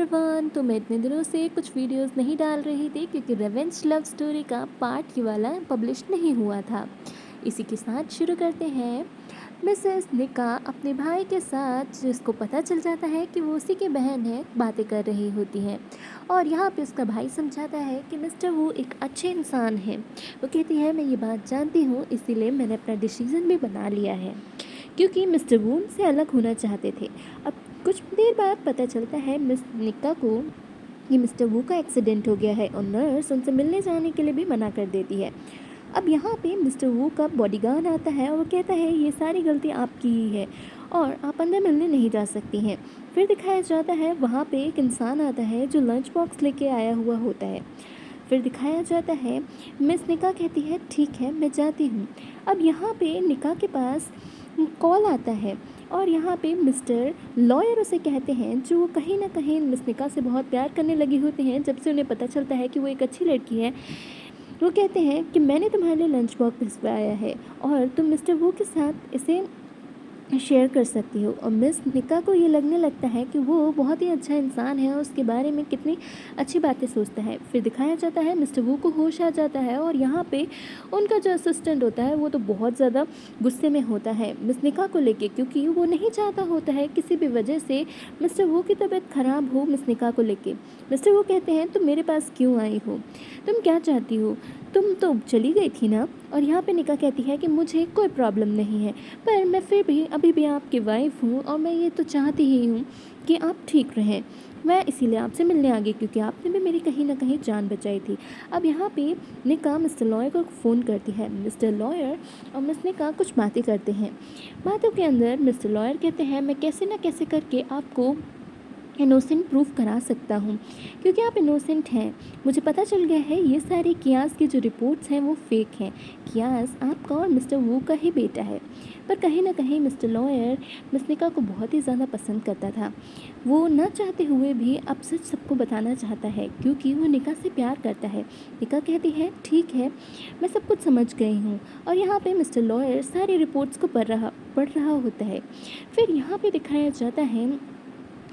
Everyone. तो मैं इतने दिनों से कुछ वीडियोस नहीं डाल रही थी क्योंकि रिवेंज लव स्टोरी का पार्ट ये वाला पब्लिश नहीं हुआ था। इसी के साथ शुरू करते हैं। मिसेस निका अपने भाई के साथ, जिसको पता चल जाता है कि वो उसी की बहन है, बातें कर रही होती हैं। और यहाँ पे उसका भाई समझाता है कि मिस्टर वो एक अच्छे इंसान है। वो कहती है, मैं ये बात जानती हूँ, इसीलिए मैंने अपना डिसीज़न भी बना लिया है, क्योंकि मिस्टर वू उनसे अलग होना चाहते थे। अब कुछ देर बाद पता चलता है मिस निक्का को कि मिस्टर वू का एक्सीडेंट हो गया है और नर्स उनसे मिलने जाने के लिए भी मना कर देती है। अब यहाँ पे मिस्टर वू का बॉडीगार्ड आता है और वो कहता है, ये सारी गलती आपकी ही है और आप अंदर मिलने नहीं जा सकती हैं। फिर दिखाया जाता है वहाँ पे एक इंसान आता है जो लंच बॉक्स लेके आया हुआ होता है। फिर दिखाया जाता है मिस निका कहती है, ठीक है मैं जाती हूँ। अब यहाँ पे निका के पास कॉल आता है और यहाँ पे मिस्टर लॉयर उसे कहते हैं, जो वो कहीं ना कहीं मिस निका से बहुत प्यार करने लगे होते हैं जब से उन्हें पता चलता है कि वो एक अच्छी लड़की है। वो कहते हैं कि मैंने तुम्हारे लिए लंच बॉक्स भिजवाया है और तुम मिस्टर वो के साथ इसे शेयर कर सकती हो। और मिस निका को ये लगने लगता है कि वो बहुत ही अच्छा इंसान है और उसके बारे में कितनी अच्छी बातें सोचता है। फिर दिखाया जाता है मिस्टर वू को होश आ जाता है और यहाँ पे उनका जो असिस्टेंट होता है वो तो बहुत ज़्यादा गुस्से में होता है मिस निका को लेके, क्योंकि वो नहीं चाहता होता है किसी भी वजह से मिस्टर वू की तबीयत ख़राब हो मिस निका को लेके। मिस्टर वू कहते हैं, तुम मेरे पास क्यों आई हो, तुम क्या चाहती हो, तुम तो चली गई थी ना। और यहाँ पे निका कहती है कि मुझे कोई प्रॉब्लम नहीं है, पर मैं फिर भी अभी भी आपकी वाइफ हूँ और मैं ये तो चाहती ही हूँ कि आप ठीक रहें। मैं इसीलिए आपसे मिलने आ गई क्योंकि आपने भी मेरी कहीं ना कहीं जान बचाई थी। अब यहाँ पे निका मिस्टर लॉयर को फ़ोन करती है। मिस्टर लॉयर और मिस निका कुछ बातें करते हैं। बातों के अंदर मिस्टर लॉयर कहते हैं, मैं कैसे ना कैसे करके आपको इनोसेंट प्रूफ करा सकता हूँ, क्योंकि आप इनोसेंट हैं। मुझे पता चल गया है ये सारी कियास की जो रिपोर्ट्स हैं वो फेक हैं। कियास आपका और मिस्टर वू का ही बेटा है। पर कहीं ना कहीं मिस्टर लॉयर मिस निका को बहुत ही ज़्यादा पसंद करता था। वो न चाहते हुए भी अब सच सबको बताना चाहता है क्योंकि वो निका से प्यार करता है। निका कहती है, ठीक है मैं सब कुछ समझ गई हूँ। और यहाँ पे मिस्टर लॉयर सारी रिपोर्ट्स को पढ़ रहा होता है। फिर यहाँ पे दिखाया जाता है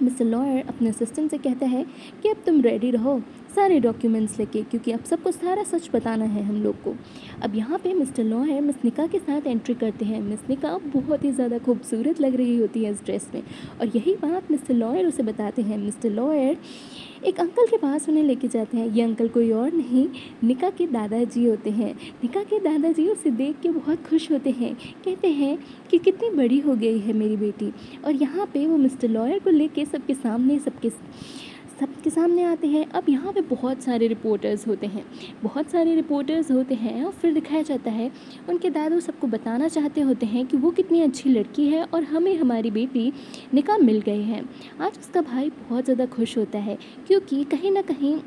मिस्टर लॉयर अपने असिस्टेंट से कहता है कि अब तुम रेडी रहो सारे डॉक्यूमेंट्स लेके, क्योंकि अब सबको सारा सच बताना है हम लोग को। अब यहाँ पे मिस्टर लॉयर मिस निका के साथ एंट्री करते हैं। मिस निका बहुत ही ज़्यादा खूबसूरत लग रही होती है इस ड्रेस में और यही बात मिस्टर लॉयर उसे बताते हैं। मिस्टर लॉयर एक अंकल के पास उन्हें लेके जाते हैं। ये अंकल कोई और नहीं, निका के दादाजी होते हैं। निका के दादाजी उसे देख के बहुत खुश होते हैं, कहते हैं कि कितनी बड़ी हो गई है मेरी बेटी। और यहाँ पे वो मिस्टर लॉयर को लेके सबके सामने आते हैं। अब यहाँ पे बहुत सारे रिपोर्टर्स होते हैं और फिर दिखाया जाता है उनके दादू सबको बताना चाहते होते हैं कि वो कितनी अच्छी लड़की है और हमें हमारी बेटी निका मिल गई है। आज उसका भाई बहुत ज़्यादा खुश होता है क्योंकि कहीं ना कहीं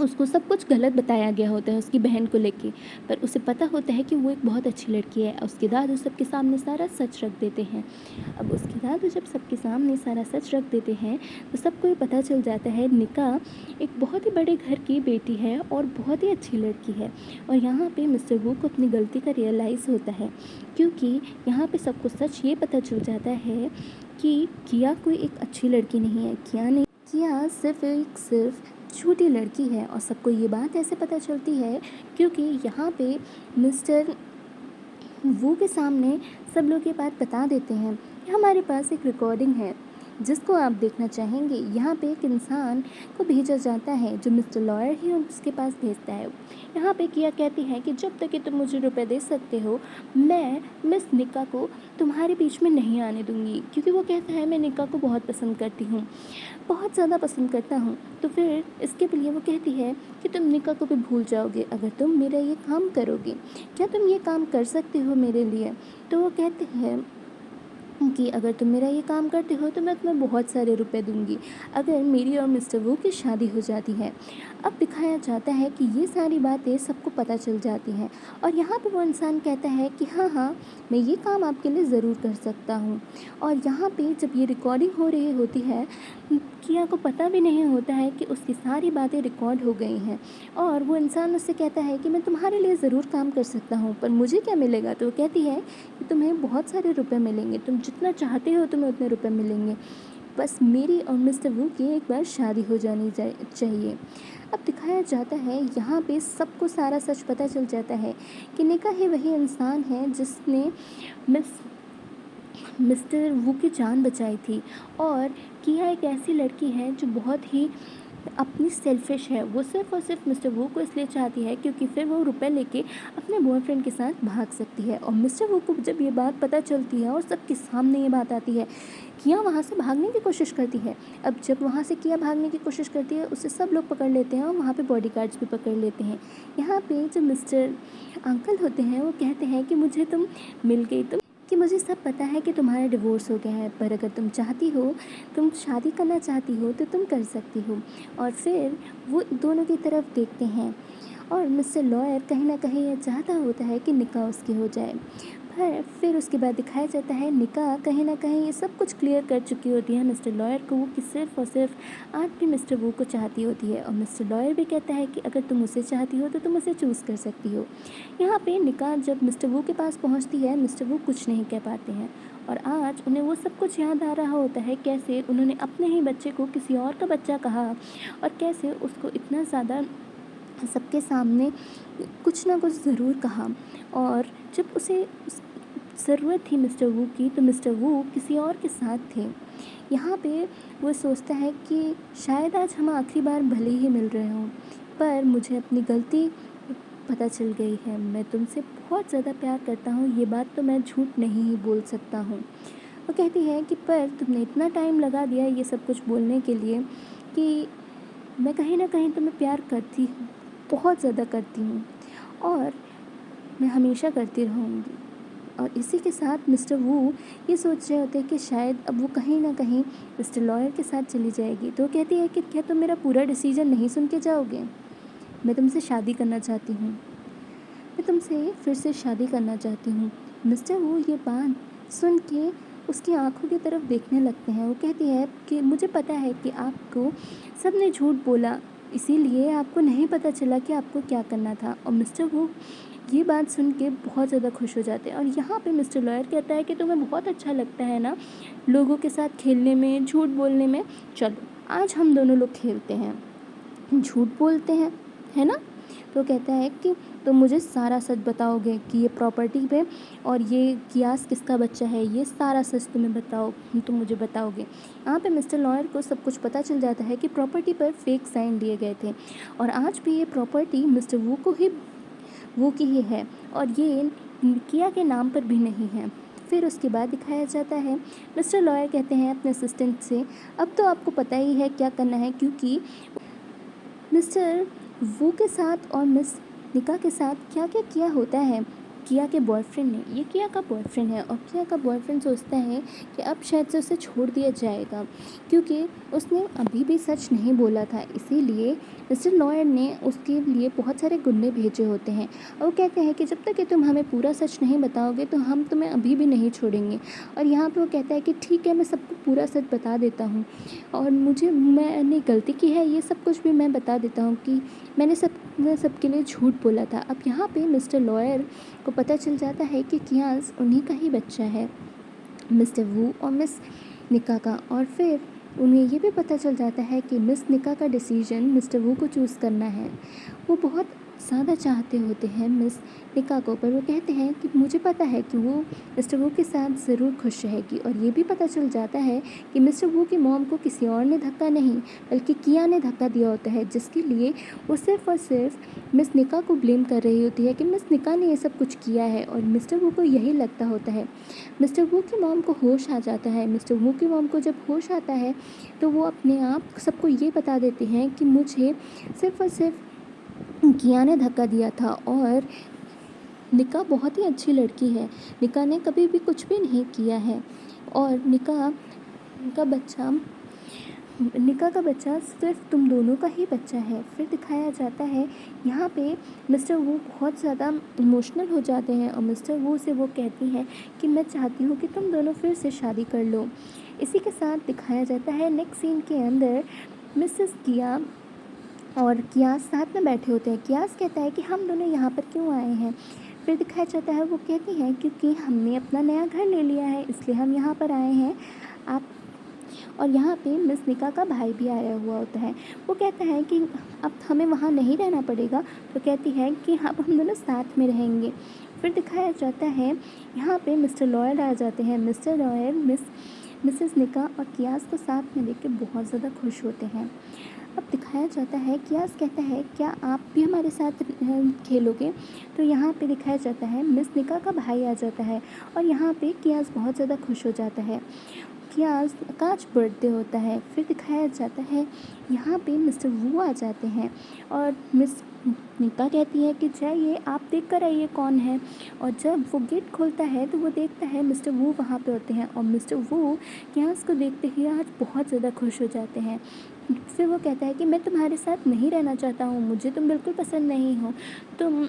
उसको सब कुछ गलत बताया गया होता है उसकी बहन को लेके, पर उसे पता होता है कि वो एक बहुत अच्छी लड़की है। उसके दादू सबके सामने सारा सच रख देते हैं। अब उसके दादू जब सबके सामने सारा सच रख देते हैं तो सबको ये पता चल जाता है निका एक बहुत ही बड़े घर की बेटी है और बहुत ही अच्छी लड़की है। और यहाँ पे मिस्टर वू को अपनी गलती का रियलाइज़ होता है, क्योंकि यहाँ पे सबको सच ये पता चल जाता है कि किया कोई एक अच्छी लड़की नहीं है। किया सिर्फ छोटी लड़की है। और सबको ये बात ऐसे पता चलती है क्योंकि यहाँ पे मिस्टर वो के सामने सब लोग ये बात बता देते हैं। हमारे पास एक रिकॉर्डिंग है जिसको आप देखना चाहेंगे। यहाँ पे एक इंसान को भेजा जाता है जो मिस्टर लॉयर ही उसके पास भेजता है। यहाँ पे किया कहती है कि जब तक कि तुम मुझे रुपए दे सकते हो मैं मिस निका को तुम्हारे बीच में नहीं आने दूँगी, क्योंकि वो कहता है मैं निका को बहुत पसंद करती हूँ, बहुत ज़्यादा पसंद करता हूँ। तो फिर इसके लिए वो कहती है कि तुम निका को भी भूल जाओगे अगर तुम मेरा ये काम करोगे। क्या तुम ये काम कर सकते हो मेरे लिए? तो वो कहते हैं कि अगर तुम मेरा ये काम करते हो तो मैं तुम्हें बहुत सारे रुपए दूंगी अगर मेरी और मिस्टर वू की शादी हो जाती है। अब दिखाया जाता है कि ये सारी बातें सबको पता चल जाती हैं और यहाँ पे वो इंसान कहता है कि हाँ हाँ मैं ये काम आपके लिए ज़रूर कर सकता हूँ। और यहाँ पे जब ये रिकॉर्डिंग हो रही होती है, किया को पता भी नहीं होता है कि उसकी सारी बातें रिकॉर्ड हो गई हैं। और वो इंसान उससे कहता है कि मैं तुम्हारे लिए ज़रूर काम कर सकता हूँ, पर मुझे क्या मिलेगा? तो वो कहती है कि तुम्हें बहुत सारे रुपए मिलेंगे, तुम जितना चाहते हो तुम्हें उतने रुपए मिलेंगे। बस मेरी और मिस्टर वू की एक बार शादी हो जानी चाहिए। अब दिखाया जाता है यहाँ पे सबको सारा सच पता चल जाता है कि निका ही वही इंसान है जिसने मिस मिस्टर वू की जान बचाई थी। और किया एक ऐसी लड़की है जो बहुत ही अपनी सेल्फिश है। वो सिर्फ़ और सिर्फ मिस्टर वू को इसलिए चाहती है क्योंकि फिर वो रुपए लेके अपने बॉयफ्रेंड के साथ भाग सकती है। और मिस्टर वू को जब ये बात पता चलती है और सबके सामने ये बात आती है, किया वहाँ से भागने की कोशिश करती है। अब जब वहाँ से किया भागने की कोशिश करती है, उसे सब लोग पकड़ लेते हैं और वहाँ पे बॉडीगार्ड्स भी पकड़ लेते हैं। यहाँ पे जो मिस्टर अंकल होते हैं वो कहते हैं कि मुझे तुम मिल गई, कि मुझे सब पता है कि तुम्हारा डिवोर्स हो गया है, पर अगर तुम चाहती हो, तुम शादी करना चाहती हो तो तुम कर सकती हो। और फिर वो दोनों की तरफ देखते हैं और मिस्टर लॉयर कहीं ना कहीं ये चाहता होता है कि निकाह उसकी हो जाए। पर फिर उसके बाद दिखाया जाता है निकाह कहीं ना कहीं ये सब कुछ क्लियर कर चुकी होती है मिस्टर लॉयर को, वो कि सिर्फ और सिर्फ आज भी मिस्टर वू को चाहती होती है। और मिस्टर लॉयर भी कहता है कि अगर तुम उसे चाहती हो तो तुम उसे चूज़ कर सकती हो। यहाँ पे निकाह जब मिस्टर वू के पास पहुँचती है, मिस्टर वू कुछ नहीं कह पाते हैं और आज उन्हें वो सब कुछ याद आ रहा होता है, कैसे उन्होंने अपने ही बच्चे को किसी और का बच्चा कहा और कैसे उसको इतना ज़्यादा सबके सामने कुछ ना कुछ ज़रूर कहा। और जब उसे ज़रूरत थी मिस्टर वू की तो मिस्टर वू किसी और के साथ थे। यहाँ पे वो सोचता है कि शायद आज हम आखिरी बार भले ही मिल रहे हों, पर मुझे अपनी गलती पता चल गई है। मैं तुमसे बहुत ज़्यादा प्यार करता हूँ, ये बात तो मैं झूठ नहीं ही बोल सकता हूँ। वो कहती है कि पर तुमने इतना टाइम लगा दिया ये सब कुछ बोलने के लिए कि मैं कहीं ना कहीं तुम्हें प्यार करती हूँ, बहुत ज़्यादा करती हूँ और मैं हमेशा करती रहूँगी। और इसी के साथ मिस्टर वू ये सोच रहे होते हैं कि शायद अब वो कहीं ना कहीं मिस्टर लॉयर के साथ चली जाएगी। तो वो कहती है कि क्या तुम मेरा पूरा डिसीजन नहीं सुन के जाओगे? मैं तुमसे शादी करना चाहती हूँ, मैं तुमसे फिर से शादी करना चाहती हूँ। मिस्टर वू ये बात सुन के उसकी आंखों की तरफ देखने लगते हैं। वो कहती है कि मुझे पता है कि आपको सबने झूठ बोला, इसीलिए आपको नहीं पता चला कि आपको क्या करना था। और मिस्टर वू ये बात सुन के बहुत ज़्यादा खुश हो जाते हैं। और यहाँ पे मिस्टर लॉयर कहता है कि तुम्हें बहुत अच्छा लगता है ना लोगों के साथ खेलने में, झूठ बोलने में, चलो आज हम दोनों लोग खेलते हैं, झूठ बोलते हैं, है ना? तो कहता है कि तुम मुझे सारा सच बताओगे कि ये प्रॉपर्टी पे और ये कियास किसका बच्चा है, ये सारा सच तुम्हें बताओ, तुम मुझे बताओगे। यहाँ पे मिस्टर लॉयर को सब कुछ पता चल जाता है कि प्रॉपर्टी पर फेक साइन दिए गए थे और आज भी ये प्रॉपर्टी मिस्टर वू की ही है और ये किया के नाम पर भी नहीं है। फिर उसके बाद दिखाया जाता है मिस्टर लॉयर कहते हैं अपने असिस्टेंट से, अब तो आपको पता ही है क्या करना है, क्योंकि मिस्टर वू के साथ और मिस निका के साथ क्या क्या किया होता है किया के बॉयफ्रेंड ने। ये किया का बॉयफ्रेंड है और किया का बॉयफ्रेंड सोचता है कि अब शायद से उसे छोड़ दिया जाएगा क्योंकि उसने अभी भी सच नहीं बोला था। इसीलिए मिस्टर लॉयर ने उसके लिए बहुत सारे गुंडे भेजे होते हैं और वो कहते हैं कि जब तक कि तुम हमें पूरा सच नहीं बताओगे तो हम तुम्हें अभी भी नहीं छोड़ेंगे। और यहाँ पे वो कहता है कि ठीक है, मैं सबको पूरा सच बता देता हूँ और मैंने गलती की है, ये सब कुछ भी मैं बता देता हूँ कि मैंने सबके लिए झूठ बोला था। अब यहाँ पे मिस्टर लॉयर को पता चल जाता है कि कियास उन्हीं का ही बच्चा है, मिस्टर वू और मिस निका का। और फिर उन्हें ये भी पता चल जाता है कि मिस निका का डिसीजन मिस्टर वू को चूज़ करना है। वो बहुत ज़्यादा चाहते होते हैं मिस निका को, पर वो कहते हैं कि मुझे पता है कि वो मिस्टर वू के साथ ज़रूर खुश रहेगी। और ये भी पता चल जाता है कि मिस्टर वू की मॉम को किसी और ने धक्का नहीं बल्कि किया ने धक्का दिया होता है, जिसके लिए वो सिर्फ़ और सिर्फ मिस निका को ब्लेम कर रही होती है कि मिस निका ने ये सब कुछ किया है। और मिस्टर वू को यही लगता होता है। मिस्टर वू की मॉम को होश आ जाता है। मिस्टर वू की मॉम को जब होश आता है तो वो अपने आप सबको ये बता देते हैं कि मुझे सिर्फ़ और सिर्फ किया ने धक्का दिया था और निका बहुत ही अच्छी लड़की है, निका ने कभी भी कुछ भी नहीं किया है और निका का बच्चा सिर्फ तुम दोनों का ही बच्चा है। फिर दिखाया जाता है यहाँ पे मिस्टर वू बहुत ज़्यादा इमोशनल हो जाते हैं और मिस्टर वू से वो कहती हैं कि मैं चाहती हूँ कि तुम दोनों फिर से शादी कर लो। इसी के साथ दिखाया जाता है नेक्स्ट सीन के अंदर मिसेस किया और कियास साथ में बैठे होते हैं। कियास कहता है कि हम दोनों यहाँ पर क्यों आए हैं। फिर दिखाया जाता है वो कहती हैं क्योंकि हमने अपना नया घर ले लिया है इसलिए हम यहाँ पर आए हैं। आप और यहाँ पे मिस निका का भाई भी आया हुआ होता है। वो कहता है कि अब हमें वहाँ नहीं रहना पड़ेगा, तो कहती है कि अब हम दोनों साथ में रहेंगे। फिर दिखाया जाता है यहाँ पे मिस्टर लॉयल आ जाते हैं। मिस्टर लॉयल मिसेस निका और कियास को साथ में देख के बहुत ज़्यादा खुश होते हैं। अब दिखाया जाता है कियास कहता है क्या आप भी हमारे साथ खेलोगे? तो यहाँ पे दिखाया जाता है मिस निका का भाई आ जाता है और यहाँ पे कियास बहुत ज़्यादा खुश हो जाता है। कियास का आज बर्थडे होता है। फिर दिखाया जाता है यहाँ पे मिस्टर वू आ जाते हैं और मिस निका कहती है कि जाइए आप देख कर आइए कौन है। और जब वो गेट खोलता है तो वो देखता है मिस्टर वू वहाँ पे होते हैं और मिस्टर वू कियास को देखते ही आज बहुत ज़्यादा खुश हो जाते हैं। फिर वो कहता है कि मैं तुम्हारे साथ नहीं रहना चाहता हूँ, मुझे तुम बिल्कुल पसंद नहीं हो, तुम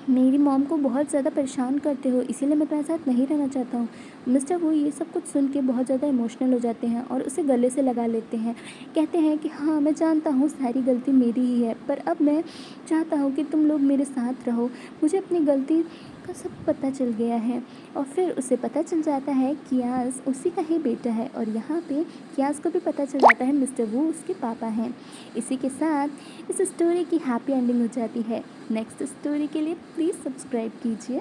मेरी मॉम को बहुत ज़्यादा परेशान करते हो, इसीलिए मैं तुम्हारे साथ नहीं रहना चाहता हूँ। मिस्टर वो ये सब कुछ सुन के बहुत ज़्यादा इमोशनल हो जाते हैं और उसे गले से लगा लेते हैं। कहते हैं कि हाँ मैं जानता हूँ सारी गलती मेरी ही है, पर अब मैं चाहता हूँ कि तुम लोग मेरे साथ रहो, मुझे अपनी गलती का सब पता चल गया है। और फिर उसे पता चल जाता है कियास उसी का ही बेटा है और यहाँ पे कियास को भी पता चल जाता है मिस्टर वो उसके पापा हैं। इसी के साथ इस स्टोरी की हैप्पी एंडिंग हो जाती है। नेक्स्ट स्टोरी के लिए प्लीज़ सब्सक्राइब कीजिए।